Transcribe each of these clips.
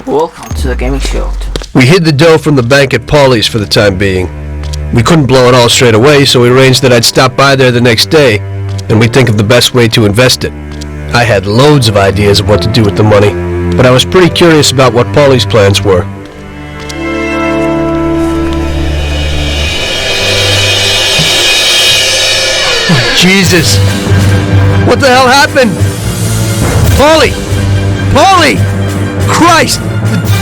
Welcome to the gaming Sheld. We hid the dough from the bank at Pauly's for the time being. We couldn't blow it all straight away, so we arranged that I'd stop by there the next day, and we'd think of the best way to invest it. I had loads of ideas of what to do with the money, but I was pretty curious about what Pauly's plans were. Oh, Jesus! What the hell happened? Pauly! Pauly! Christ!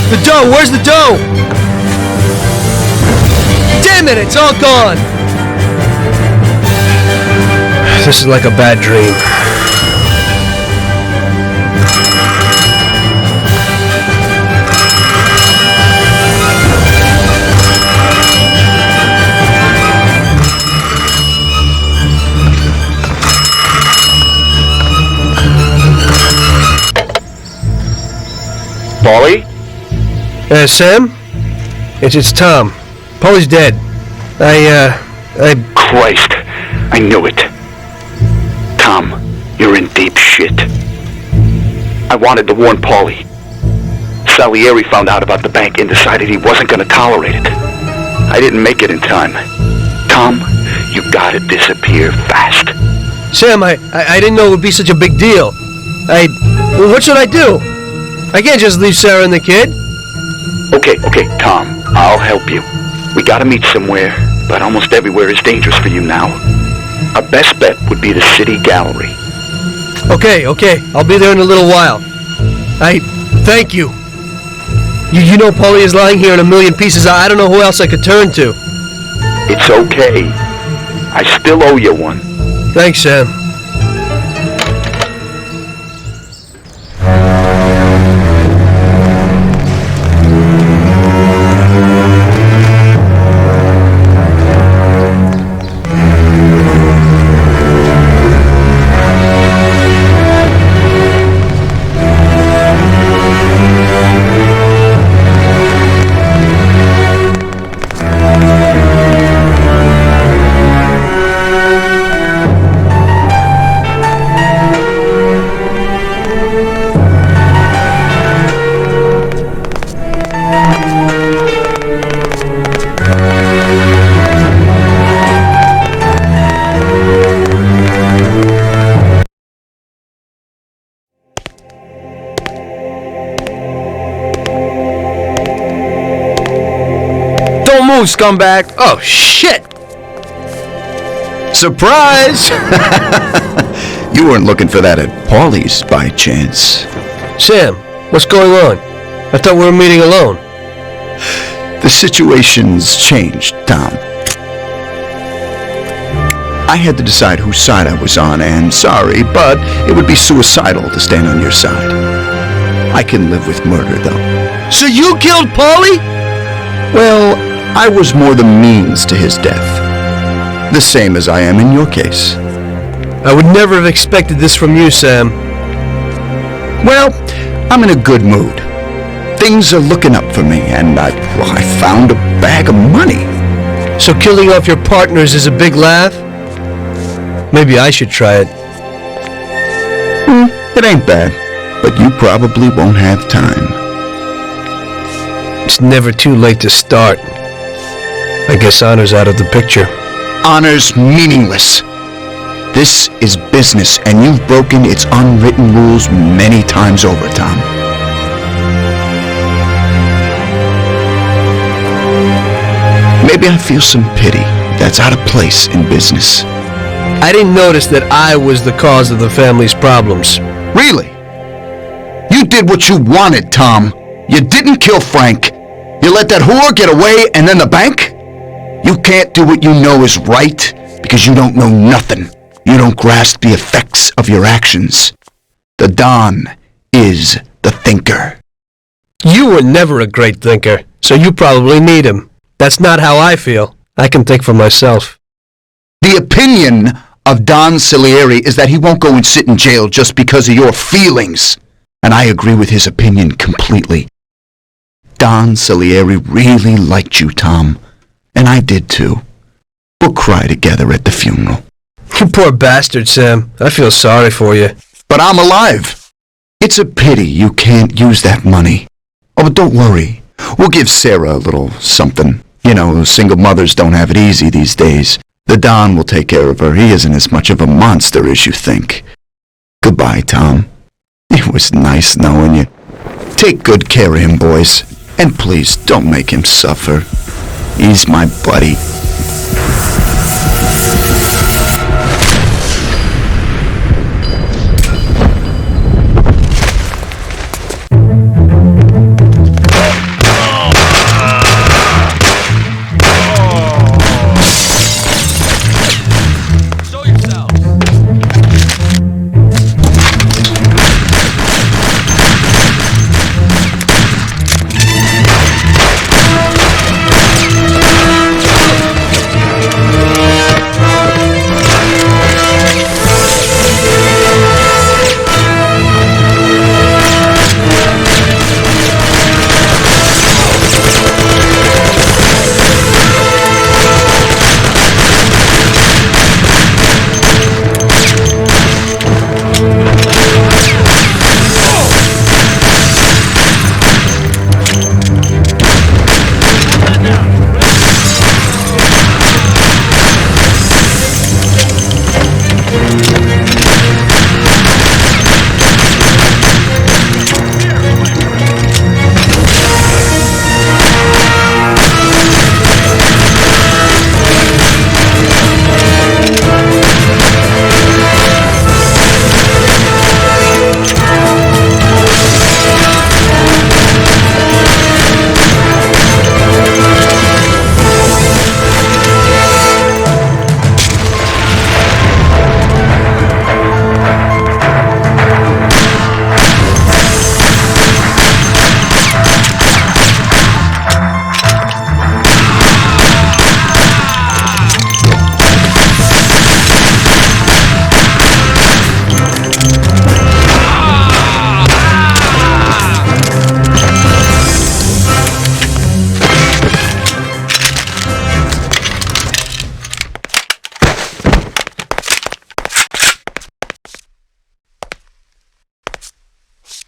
The dough! Where's the dough? Damn it! It's all gone! This is like a bad dream. Pauly? Sam? It's Tom. Pauly's dead. Christ, I knew it. Tom, you're in deep shit. I wanted to warn Pauly. Salieri found out about the bank and decided he wasn't going to tolerate it. I didn't make it in time. Tom, you gotta disappear fast. Sam, I didn't know it would be such a big deal. Well, what should I do? I can't just leave Sarah and the kid. Okay, Tom, I'll help you. We gotta meet somewhere, but almost everywhere is dangerous for you now. Our best bet would be the city gallery. Okay, I'll be there in a little while. Thank you. You know Pauly is lying here in a million pieces. I don't know who else I could turn to. It's okay. I still owe you one. Thanks, Sam. Move, scumbag! Oh, shit! Surprise! You weren't looking for that at Pauly's by chance. Sam, what's going on? I thought we were meeting alone. The situation's changed, Tom. I had to decide whose side I was on, and sorry, but it would be suicidal to stand on your side. I can live with murder, though. So you killed Pauly? Well, I was more the means to his death. The same as I am in your case. I would never have expected this from you, Sam. Well, I'm in a good mood. Things are looking up for me, and I found a bag of money. So killing off your partners is a big laugh? Maybe I should try it. It ain't bad, but you probably won't have time. It's never too late to start. I guess honor's out of the picture. Honor's meaningless. This is business, and you've broken its unwritten rules many times over, Tom. Maybe I feel some pity. That's out of place in business. I didn't notice that I was the cause of the family's problems. Really? You did what you wanted, Tom. You didn't kill Frank. You let that whore get away, and then the bank? You can't do what you know is right because you don't know nothing. You don't grasp the effects of your actions. The Don is the thinker. You were never a great thinker, so you probably need him. That's not how I feel. I can think for myself. The opinion of Don Salieri is that he won't go and sit in jail just because of your feelings. And I agree with his opinion completely. Don Salieri really liked you, Tom. And I did too. We'll cry together at the funeral. You poor bastard, Sam. I feel sorry for you. But I'm alive. It's a pity you can't use that money. but don't worry. We'll give Sarah a little something. You know, single mothers don't have it easy these days. The Don will take care of her. He isn't as much of a monster as you think. Goodbye, Tom. It was nice knowing you. Take good care of him, boys. And please, don't make him suffer. He's my buddy.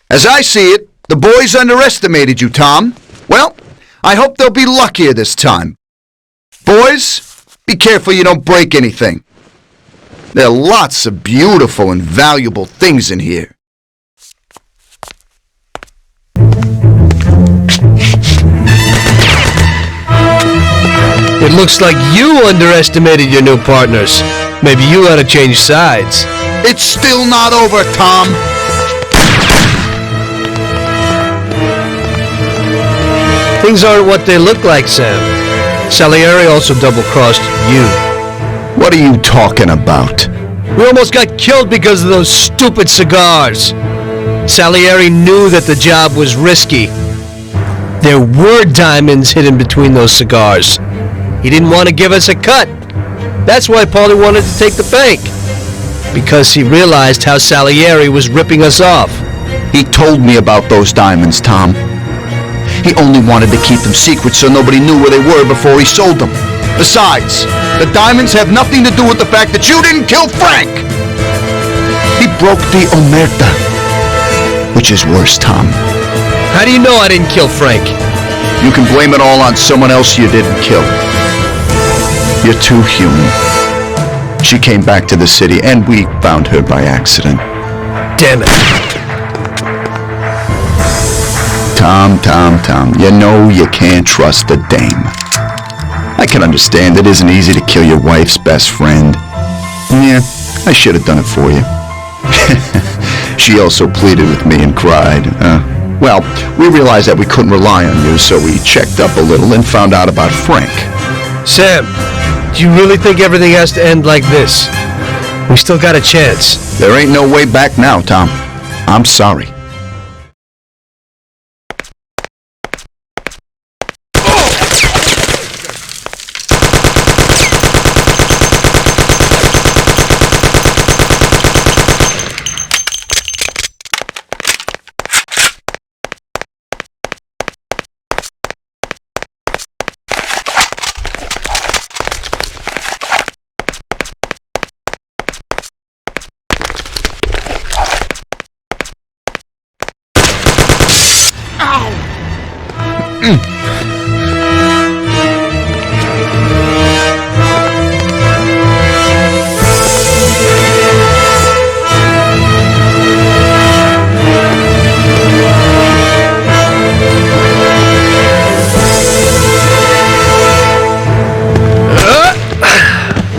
As I see it, the boys underestimated you, Tom. Well, I hope they'll be luckier this time. Boys, be careful you don't break anything. There are lots of beautiful and valuable things in here. It looks like you underestimated your new partners. Maybe you ought to change sides. It's still not over, Tom. Things aren't what they look like, Sam. Salieri also double-crossed you. What are you talking about? We almost got killed because of those stupid cigars. Salieri knew that the job was risky. There were diamonds hidden between those cigars. He didn't want to give us a cut. That's why Paulie wanted to take the bank. Because he realized how Salieri was ripping us off. He told me about those diamonds, Tom. He only wanted to keep them secret so nobody knew where they were before he sold them. Besides, the diamonds have nothing to do with the fact that you didn't kill Frank! He broke the omerta. Which is worse, Tom. How do you know I didn't kill Frank? You can blame it all on someone else you didn't kill. You're too human. She came back to the city and we found her by accident. Damn it. Tom, you know you can't trust a dame. I can understand it isn't easy to kill your wife's best friend. Yeah, I should have done it for you. She also pleaded with me and cried. Well, we realized that we couldn't rely on you, so we checked up a little and found out about Frank. Sam, do you really think everything has to end like this? We still got a chance. There ain't no way back now, Tom. I'm sorry.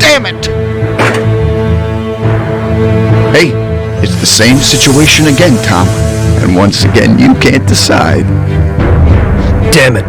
Damn it! Hey, it's the same situation again, Tom. And once again, you can't decide. Damn it.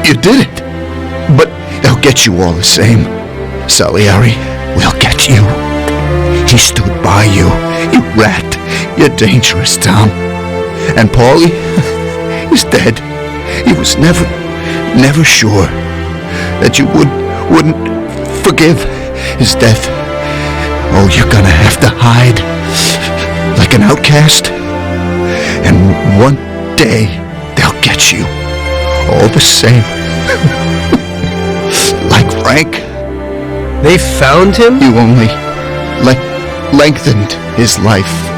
You did it! But they'll get you all the same. Salieri will get you. He stood by you. You rat. You're dangerous, Tom. And Paulie, he's dead. He was never sure that you wouldn't forgive his death. Oh, you're gonna have to hide like an outcast. And one day, they'll get you. All the same. Like Frank. They found him? You only lengthened his life.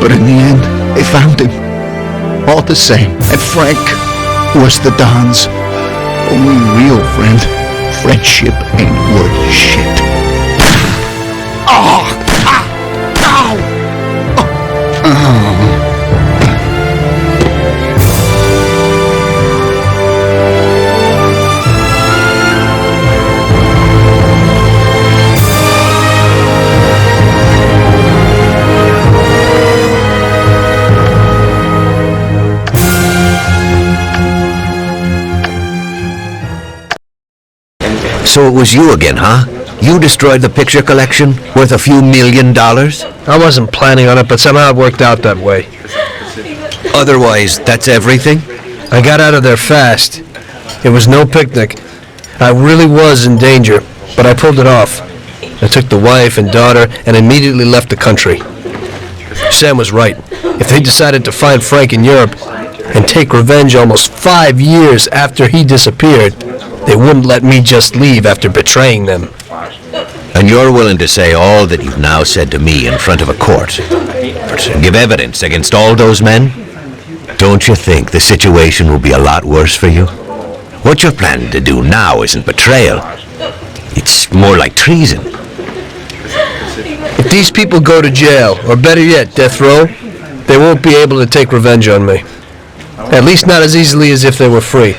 But in the end, they found him. All the same. And Frank was the Don's only real friend. Friendship ain't worth shit. Oh! Ah! Ow! Oh! So it was you again, huh? You destroyed the picture collection, worth a few $1 million? I wasn't planning on it, but somehow it worked out that way. Otherwise, that's everything? I got out of there fast. It was no picnic. I really was in danger, but I pulled it off. I took the wife and daughter and immediately left the country. Sam was right. If they decided to find Frank in Europe and take revenge almost 5 years after he disappeared, they wouldn't let me just leave after betraying them. And you're willing to say all that you've now said to me in front of a court? And give evidence against all those men? Don't you think the situation will be a lot worse for you? What you're planning to do now isn't betrayal. It's more like treason. If these people go to jail, or better yet, death row, they won't be able to take revenge on me. At least not as easily as if they were free.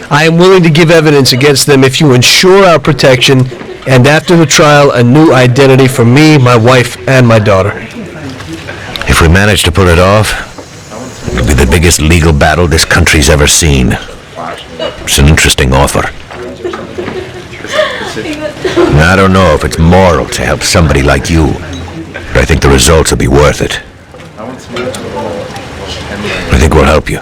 I am willing to give evidence against them if you ensure our protection, and after the trial, a new identity for me, my wife, and my daughter. If we manage to pull it off, it'll be the biggest legal battle this country's ever seen. It's an interesting offer. And I don't know if it's moral to help somebody like you, but I think the results will be worth it. I think we'll help you.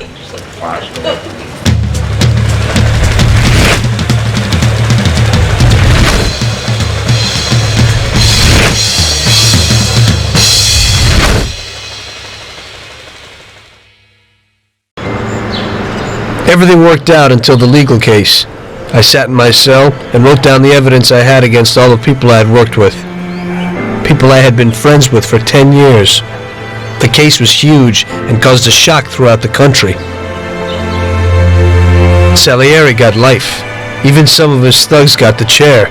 Everything worked out until the legal case. I sat in my cell and wrote down the evidence I had against all the people I had worked with. People I had been friends with for 10 years. The case was huge and caused a shock throughout the country. Salieri got life. Even some of his thugs got the chair.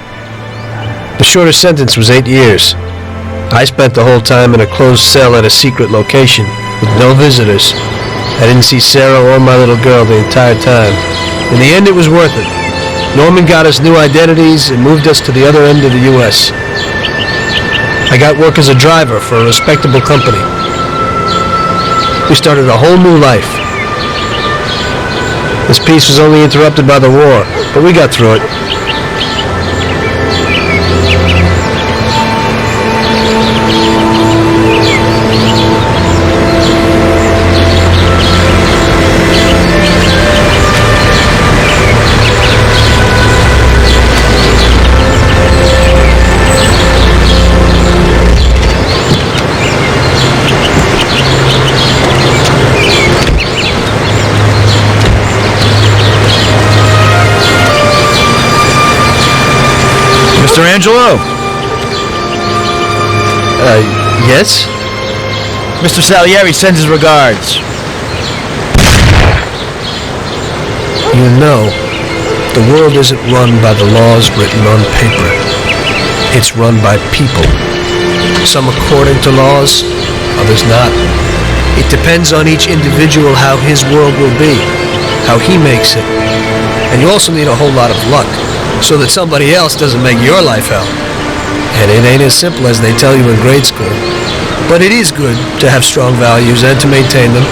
The shortest sentence was 8 years. I spent the whole time in a closed cell at a secret location with no visitors. I didn't see Sarah or my little girl the entire time. In the end, it was worth it. Norman got us new identities and moved us to the other end of the U.S. I got work as a driver for a respectable company. We started a whole new life. This peace was only interrupted by the war, but we got through it. Mr. Angelo? Yes? Mr. Salieri sends his regards. You know, the world isn't run by the laws written on paper. It's run by people. Some according to laws, others not. It depends on each individual how his world will be, how he makes it. And you also need a whole lot of luck, so that somebody else doesn't make your life hell. And it ain't as simple as they tell you in grade school. But it is good to have strong values and to maintain them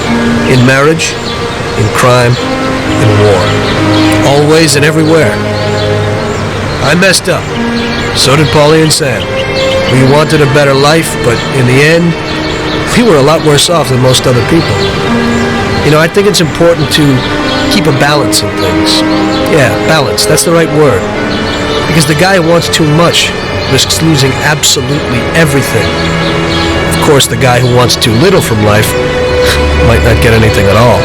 in marriage, in crime, in war. Always and everywhere. I messed up. So did Paulie and Sam. We wanted a better life, but in the end, we were a lot worse off than most other people. You know, I think it's important to keep a balance in things. Yeah, balance, that's the right word. Because the guy who wants too much risks losing absolutely everything. Of course, the guy who wants too little from life might not get anything at all.